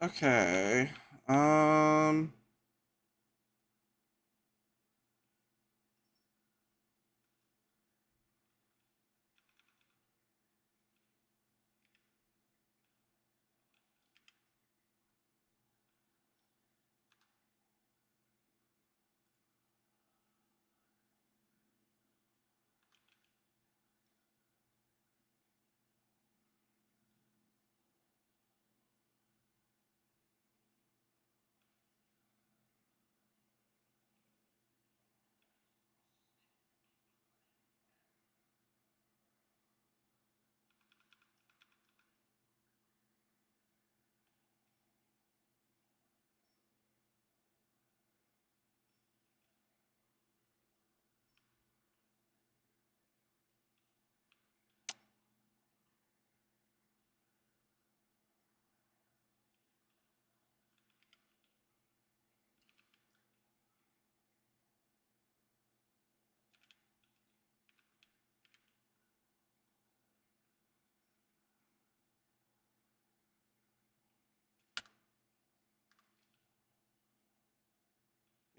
Okay. Um.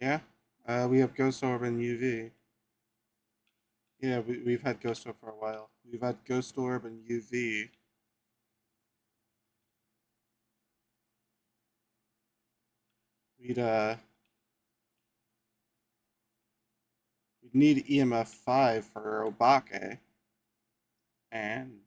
Yeah. We have Ghost Orb and UV. Yeah, we've had Ghost Orb for a while. We've had Ghost Orb and UV. We'd uh we'd need EMF 5 for Obake, and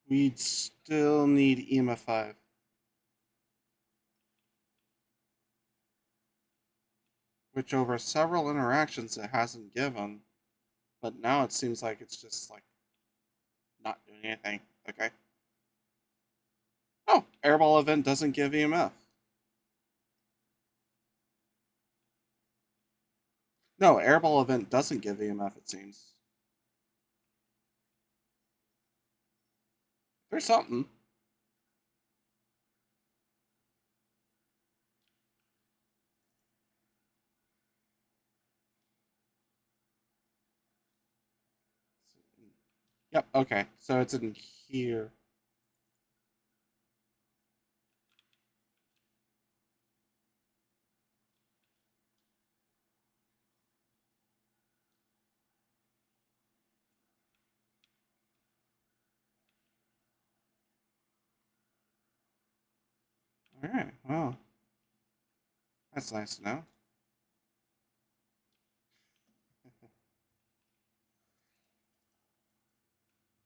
we'd still need EMF 5, which over several interactions it hasn't given, but now it seems like it's just like not doing anything. Okay. Oh, Airball event doesn't give EMF. No, Airball event doesn't give EMF, it seems. There's something. Yep, okay. So it's in here. Alright, well, that's nice to know.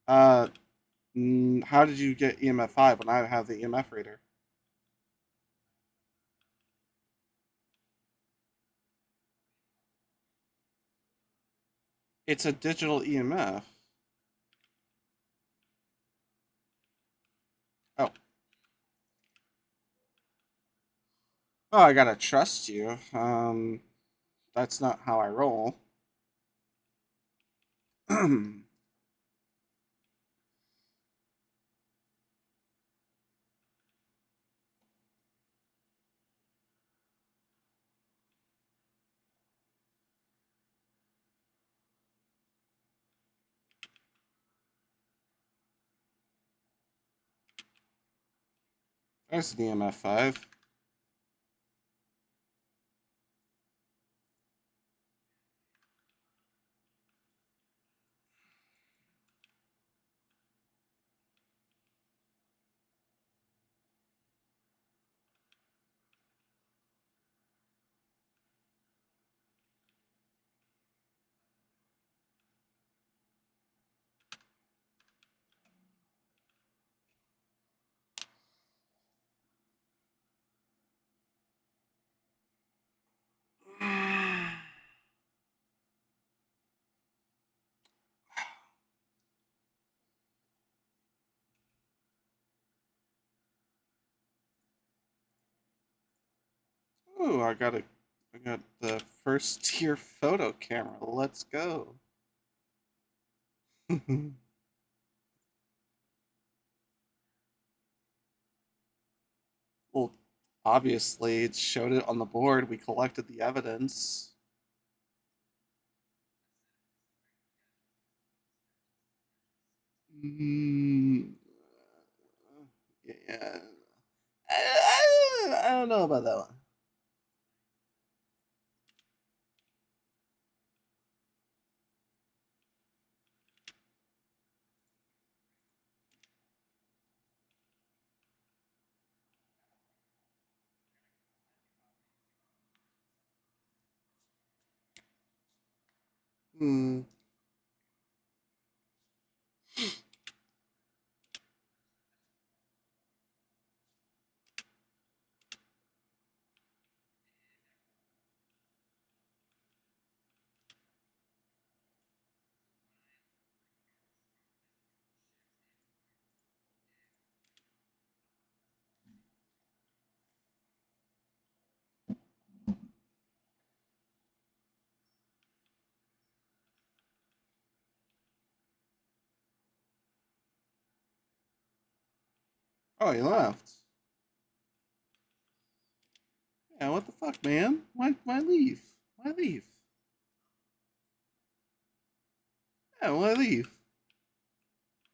Uh, how did you get EMF 5 when I have the EMF reader? It's a digital EMF. Oh. Oh, I gotta trust you. That's not how I roll. There's the EMF 5. Ooh, I got it. I got the first tier photo camera. Let's go. Well, obviously, it showed it on the board. We collected the evidence. Mm, yeah. I don't know about that one. Hmm. Oh, he left. Yeah, what the fuck, man? Why leave? Why leave? Yeah, why leave?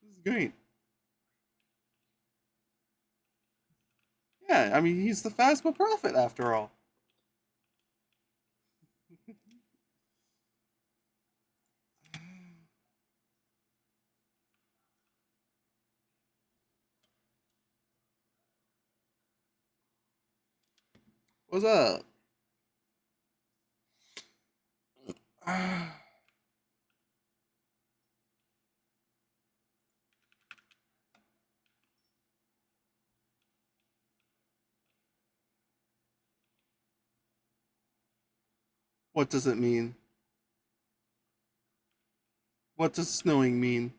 This is great. Yeah, I mean, he's the Phasmo prophet after all. What's up? What does it mean? What does snowing mean?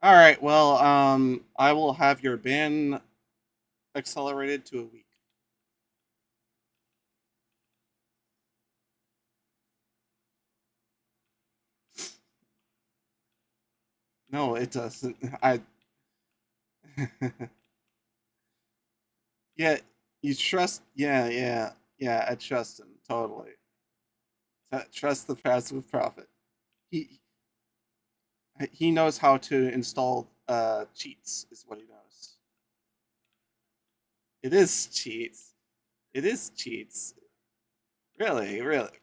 All right, well, I will have your ban accelerated to a week. No, it doesn't. I. Yeah, you trust. Yeah, yeah, yeah. I trust him totally. Trust the passive prophet. He he knows how to install cheats. Is what he knows. It is cheats. It is cheats. Really, really,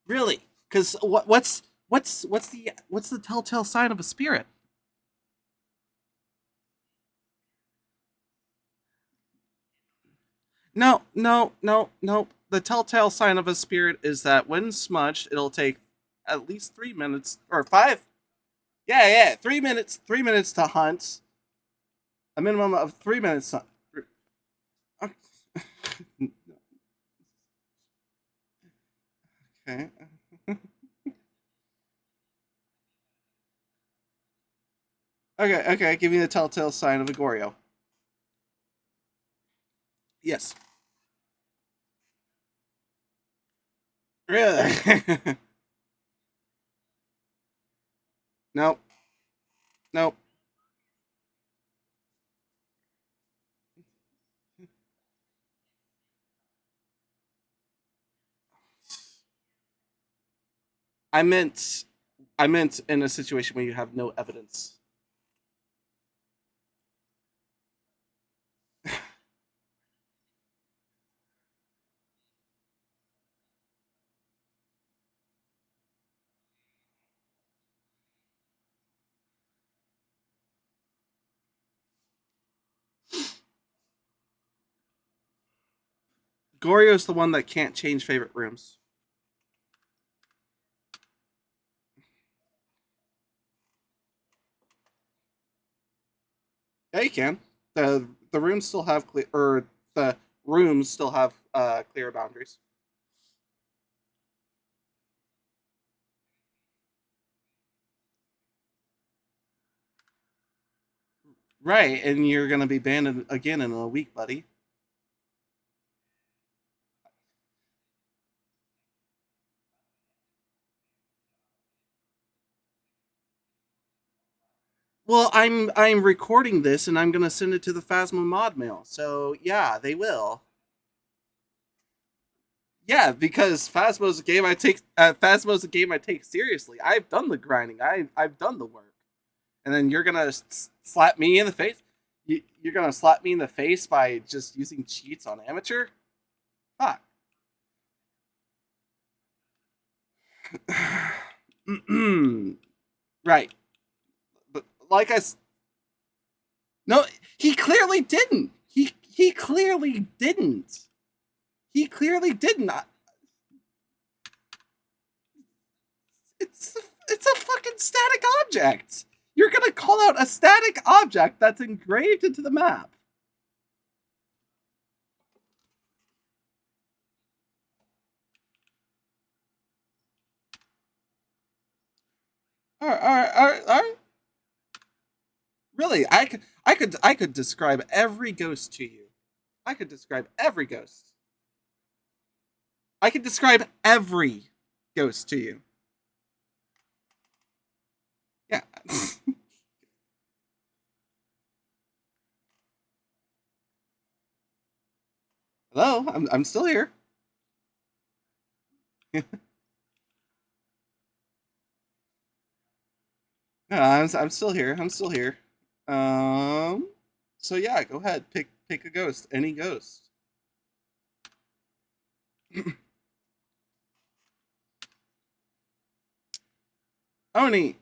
really. Because what's the telltale sign of a spirit? No, no, no, no. The telltale sign of a spirit is that when smudged, it'll take at least 3 minutes or five. Yeah, yeah, 3 minutes. 3 minutes to hunt. A minimum of 3 minutes. Okay. Okay. Okay. Give me the telltale sign of a Goryo. Yes. Really? Nope. Nope. I meant. I meant in a situation where you have no evidence. Goryo's the one that can't change favorite rooms. Yeah, you can. The rooms still have clear, or the rooms still have clear boundaries. Right, and you're gonna be banned again in a week, buddy. Well, I'm recording this and I'm gonna send it to the Phasmo mod mail. So yeah, they will. Yeah, because Phasmo's a game I take seriously. I've done the grinding. I've done the work, and then you're gonna slap me in the face. You're gonna slap me in the face by just using cheats on amateur. Fuck. Right, but like no, he clearly didn't. He clearly didn't. He clearly didn't. It's a fucking static object. You're gonna call out a static object that's engraved into the map. All right. Really, I could describe every ghost to you. I could describe every ghost. I could describe every ghost to you. Yeah. Hello, I'm still here. No, I'm still here. I'm still here. Um. So yeah, go ahead. Pick a ghost. Any ghost. Oni.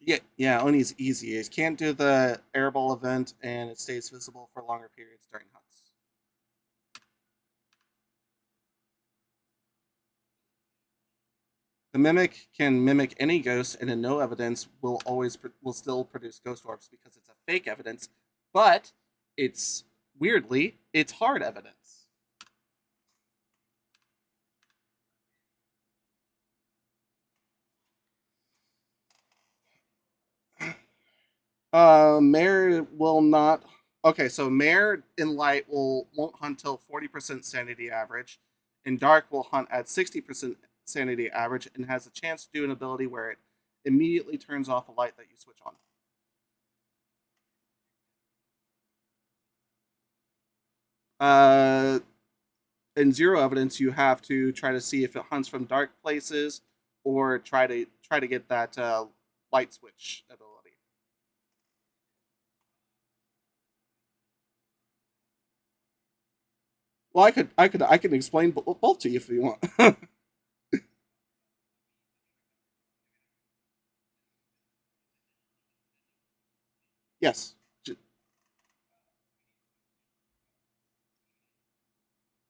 Yeah. Oni's easy. It can't do the airball event, and it stays visible for longer periods during hunts. The mimic can mimic any ghost, and in no evidence will still produce ghost orbs because it's a fake evidence. But it's weirdly it's hard evidence. Mare will not. Okay, so Mare in light won't hunt till 40% sanity average. In dark will hunt at 60% sanity average and has a chance to do an ability where it immediately turns off a light that you switch on. Uh, in zero evidence, you have to try to see if it hunts from dark places or try to get that light switch ability. Well, I could explain both to you if you want. Yes.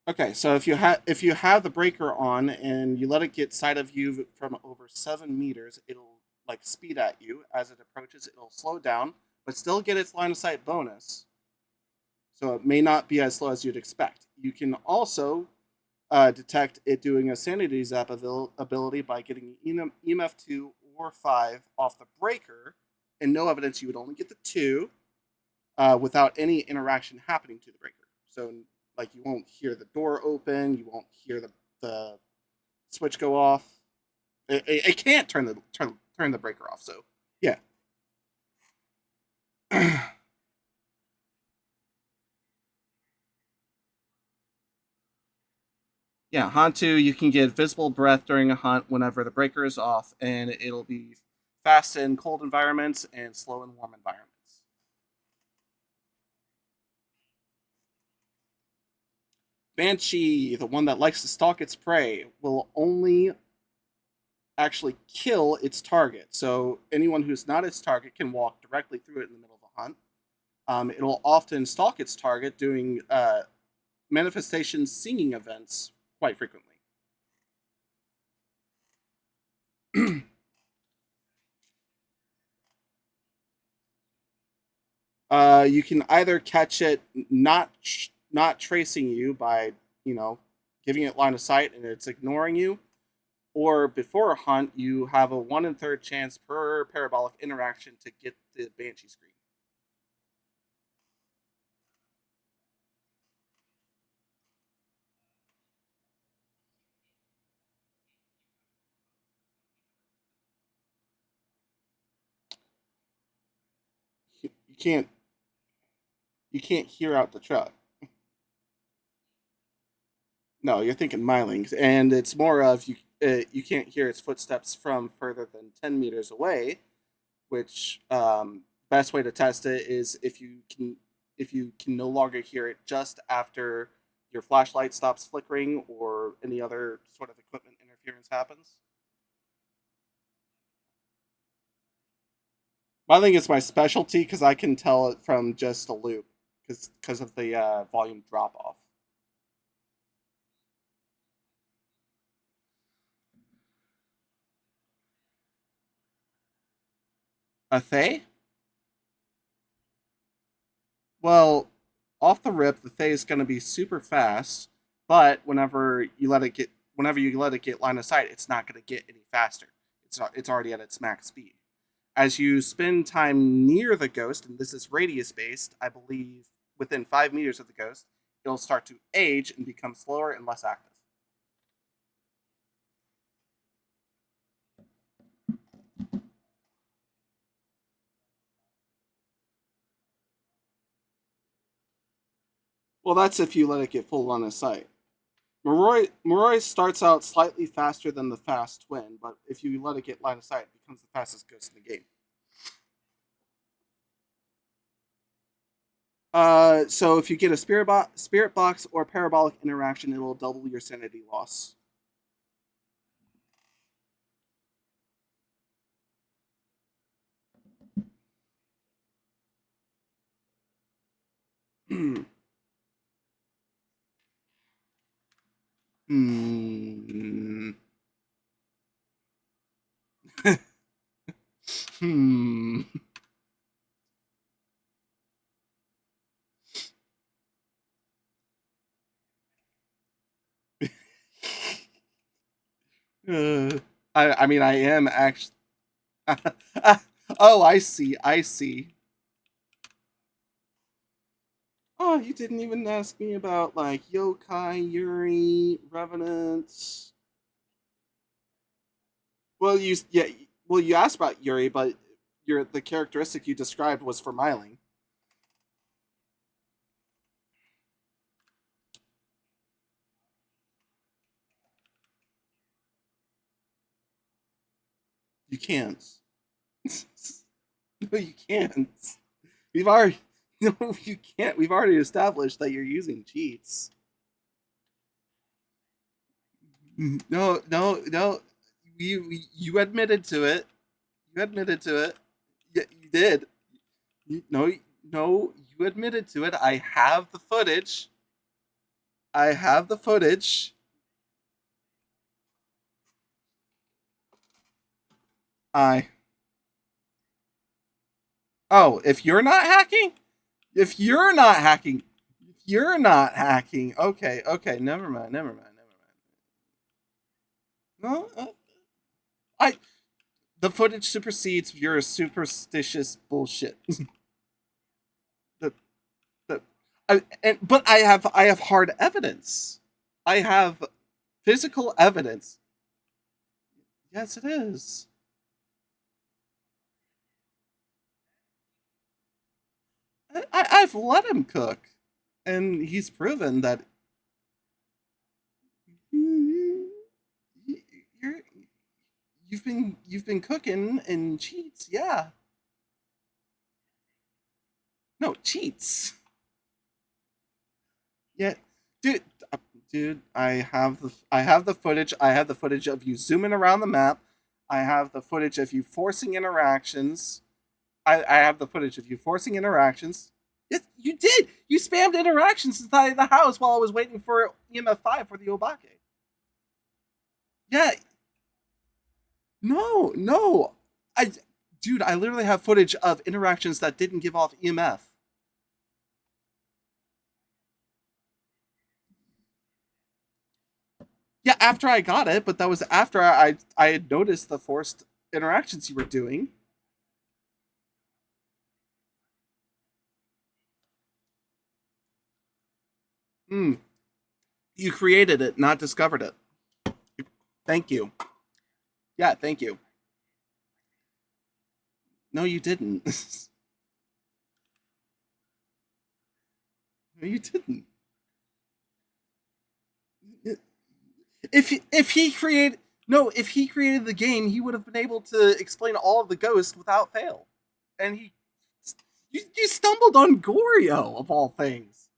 Okay, so if you have the breaker on and you let it get sight of you from over 7 meters, it'll like speed at you. As it approaches, it'll slow down, but still get its line of sight bonus. So it may not be as slow as you'd expect. You can also detect it doing a sanity zap ability by getting EMF 2 or 5 off the breaker, and no evidence you would only get the 2 without any interaction happening to the breaker. So, like, you won't hear the door open, you won't hear the switch go off. It can't turn the breaker off. So, yeah. Yeah, Hantu, you can get visible breath during a hunt whenever the breaker is off, and it'll be fast in cold environments and slow in warm environments. Banshee, the one that likes to stalk its prey, will only actually kill its target. So anyone who's not its target can walk directly through it in the middle of a hunt. It'll often stalk its target, doing manifestation singing events quite frequently. You can either catch it not tracing you by you know giving it line of sight and it's ignoring you, or before a hunt you have a 1 in 3 chance per parabolic interaction to get the banshee screen. You can't you can't hear out the truck. No, you're thinking milings, and it's more of you can't hear its footsteps from further than 10 meters away. Which best way to test it is if you can no longer hear it just after your flashlight stops flickering or any other sort of equipment interference happens. I think it's my specialty because I can tell it from just a loop because of the volume drop off. A Thay? Well, off the rip, the Thay is going to be super fast, but whenever you let it get line of sight, it's not going to get any faster. It's already at its max speed. As you spend time near the ghost, and this is radius based, I believe within 5 meters of the ghost, it'll start to age and become slower and less active. Well, that's if you let it get full line of sight. Moroi starts out slightly faster than the fast twin, but if you let it get line of sight, it becomes the fastest ghost in the game. So if you get a spirit box or parabolic interaction, it will double your sanity loss. Hmm. Hmm. Hmm. I mean, I am actually. Oh, I see. I see. Oh, you didn't even ask me about like yokai, Yuri, revenants. Well, yeah. Well, you asked about Yuri, but the characteristic you described was for Myling. You can't. No, you can't. We've already. No, you can't. We've already established that you're using cheats. No, no, no. You admitted to it. You admitted to it. Yeah, you did. No, no, you admitted to it. I have the footage. I have the footage. I. Oh, if you're not hacking, if you're not hacking, if you're not hacking. Okay, okay. Never mind. Never mind. Never mind. No, I. The footage supersedes your superstitious bullshit. the the. But I have hard evidence. I have physical evidence. Yes, it is. I've let him cook, and he's proven that you- you're you've been cooking and cheats. Yeah, no cheats. Yeah, dude, uh, dude, I have the footage. I have the footage of you zooming around the map. I have the footage of you forcing interactions. I have the footage of you forcing interactions. Yes, you did. You spammed interactions inside the house while I was waiting for EMF 5 for the Obake. Yeah, no, no. I, dude, I literally have footage of interactions that didn't give off EMF. Yeah, after I got it, but that was after I had noticed the forced interactions you were doing. Hmm. You created it, not discovered it. Thank you. Yeah, thank you. No, you didn't. No, you didn't. If he created no, if he created the game, he would have been able to explain all of the ghosts without fail. And you stumbled on Goryo of all things.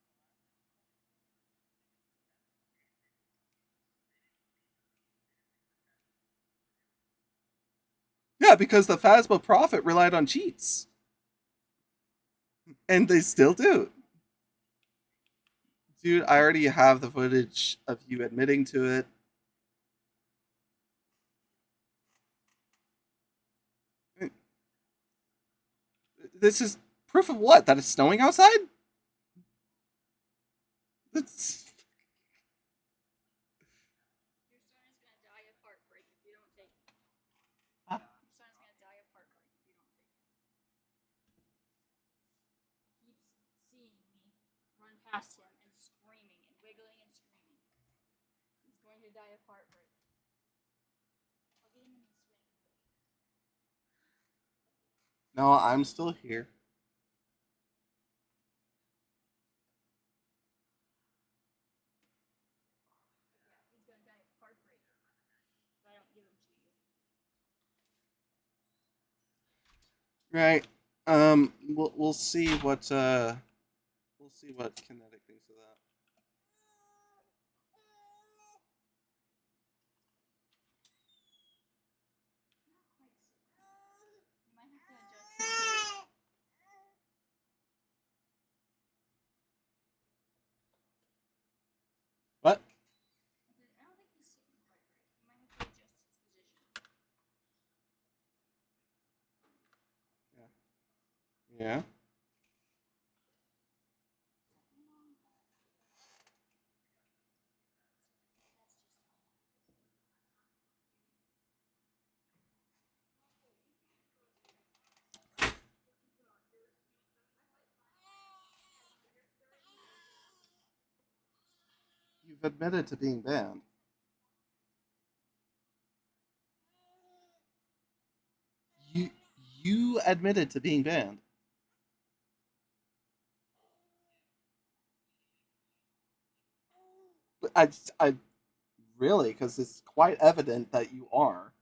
Yeah, because the Phasma Prophet relied on cheats, and they still do. Dude, I already have the footage of you admitting to it. This is proof of what? That it's snowing outside? That's no, I'm still here. Right. We'll see what Kinetic thinks of that. What? Yeah. Yeah. You've admitted to being banned. You you admitted to being banned. I I really because it's quite evident that you are.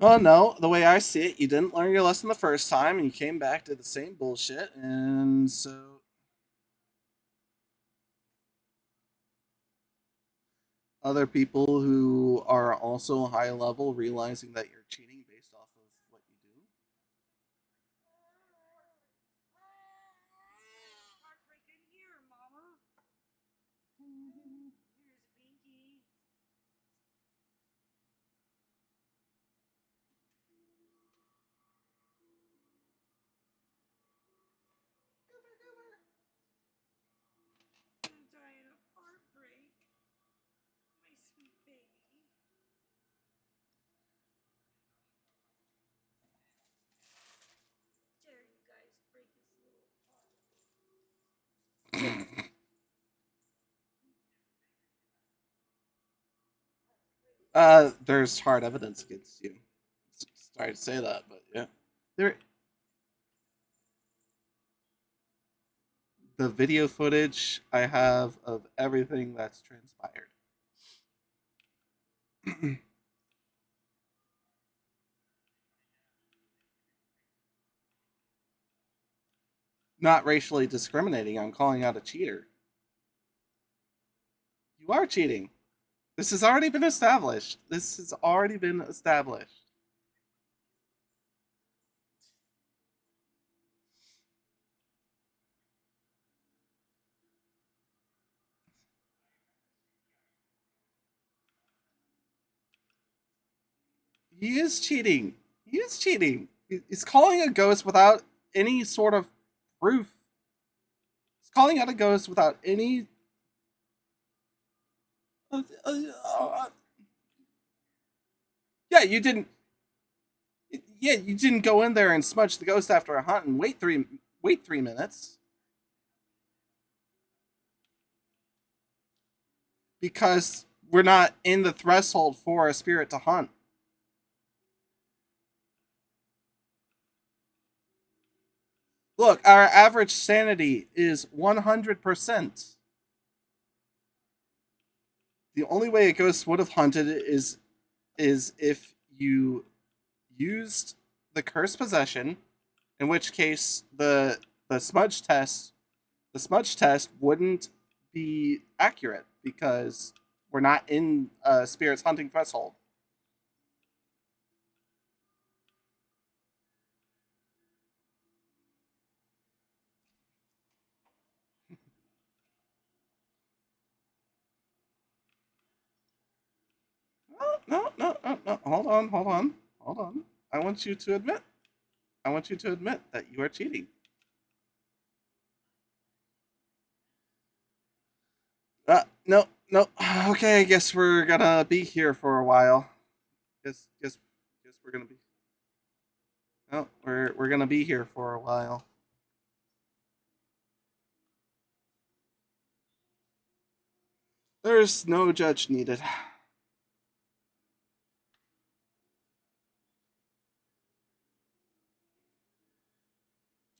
Oh no, the way I see it, you didn't learn your lesson the first time, and you came back to the same bullshit, and so other people who are also high level realizing that you're cheating based off of what you do. There's hard evidence against you. Sorry to say that, but yeah, there. The video footage I have of everything that's transpired. Not racially discriminating. I'm calling out a cheater. You are cheating. This has already been established. This has already been established. He is cheating. He is cheating. He's calling a ghost without any sort of proof. He's calling out a ghost without any. Uh, uh, uh, yeah, you didn't. Yeah, you didn't go in there and smudge the ghost after a hunt and wait 3 minutes because we're not in the threshold for a spirit to hunt. Look, our average sanity is 100%. The only way a ghost would have hunted is if you used the curse possession, in which case the smudge test the smudge test wouldn't be accurate because we're not in spirit's hunting threshold. No. Hold on. I want you to admit. I want you to admit that you are cheating. No. Okay, I guess we're gonna be here for a while. Guess we're gonna be. No, we're gonna be here for a while. There's no judge needed.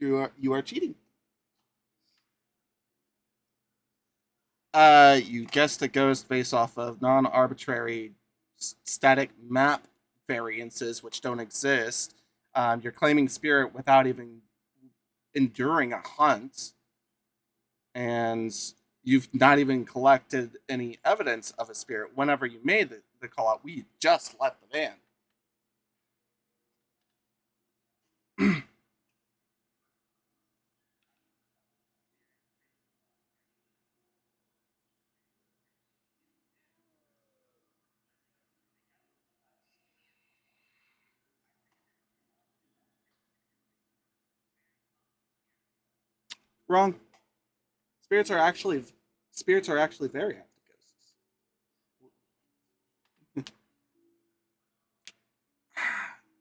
You are cheating. You guessed a ghost based off of non-arbitrary static map variances which don't exist. You're claiming spirit without even enduring a hunt, and you've not even collected any evidence of a spirit. Whenever you made the call out, we just left the van. Wrong. Spirits are actually spirits are actually very active ghosts.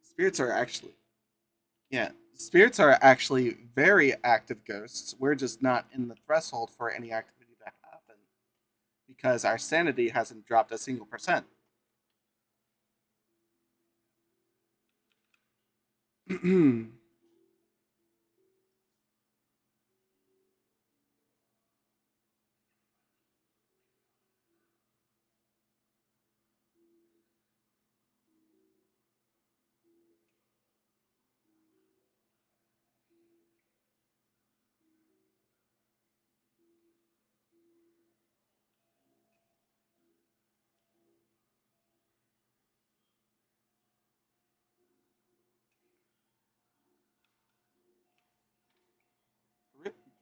Spirits are actually Yeah, spirits are actually very active ghosts. We're just not in the threshold for any activity to happen because our sanity hasn't dropped a single percent.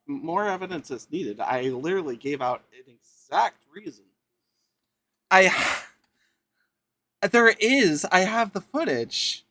More evidence is needed. I literally gave out an exact reason. I there is. I have the footage.